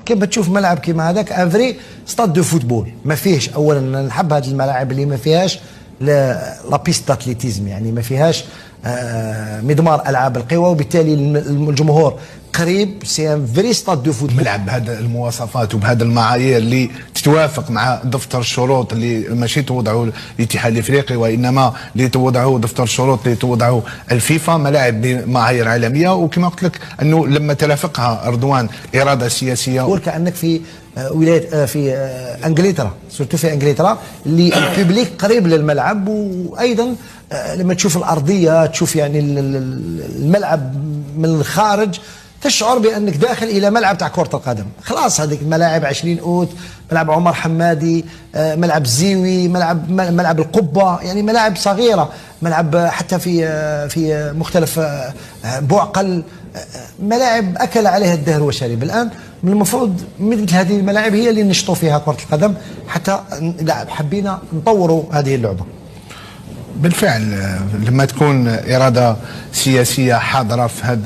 كيما تشوف ملعب كيما هذاك افري ستاد دو فوتبول، ما فيهش اولا نحب هذه الملاعب اللي ما فيهاش لا بيست اتليتيزم، يعني ما فيهاش مضمار العاب القوى، وبالتالي الجمهور قريب. سي ان فري ستاد دو فوتبول، ملعب بهذه المواصفات وبهذه المعايير اللي تتوافق مع دفتر الشروط اللي ماشي توضعوا الاتحاد الافريقي، وانما اللي توضعوا دفتر الشروط اللي توضعوا الفيفا، ملاعب بمعايير عالميه. وكما قلت لك انه لما ترافقها رضوان اراده سياسيه، وكانك في ولايه في انجلترا، سورتو في انجلترا اللي الببليك قريب للملعب. وايضا لما تشوف الارضيه، تشوف يعني الملعب من الخارج، تشعر بانك داخل الى ملعب تاع كره القدم. خلاص هذيك الملاعب 20 اوت، ملعب عمر حمادي، ملعب زيوي، ملعب القبه، يعني ملاعب صغيره، ملعب حتى في مختلف بوعقل، ملاعب اكل عليها الدهر وشرب. الان من المفروض مثل هذه الملاعب هي اللي نشطوا فيها كره القدم، حتى حبينا نطوروا هذه اللعبه. بالفعل لما تكون اراده سياسيه حاضره في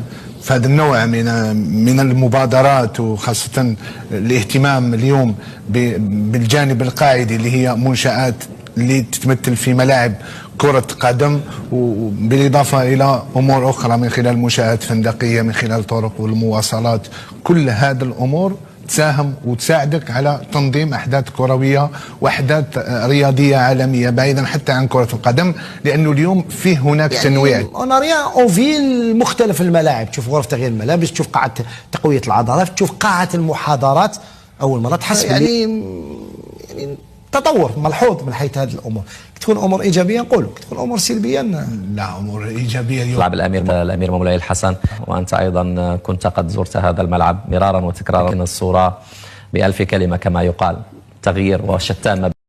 هذا النوع من المبادرات، وخاصة الاهتمام اليوم بالجانب القاعدي اللي هي منشآت اللي تتمثل في ملاعب كرة قدم، وبالإضافة إلى أمور أخرى من خلال منشآت فندقية، من خلال طرق والمواصلات. كل هذه الأمور تساهم وتساعدك على تنظيم أحداث كروية وأحداث رياضية عالمية بعيدا حتى عن كرة القدم، لأنه اليوم فيه هناك يعني تنويع. اون ريان اونفيل مختلف الملاعب، تشوف غرف تغيير الملابس، تشوف قاعة تقوية العضلات، تشوف قاعة المحاضرات. أول مرة تحس يعني تطور ملحوظ من حيث هذه الأمور. تكون أمور إيجابية نقولوا، تكون أمور سلبية لا، أمور إيجابية. اليوم لعب الأمير مولاي الحسن، وأنت أيضا كنت قد زرت هذا الملعب مرارا وتكرارا. الصورة بألف كلمة كما يقال، تغيير وشتان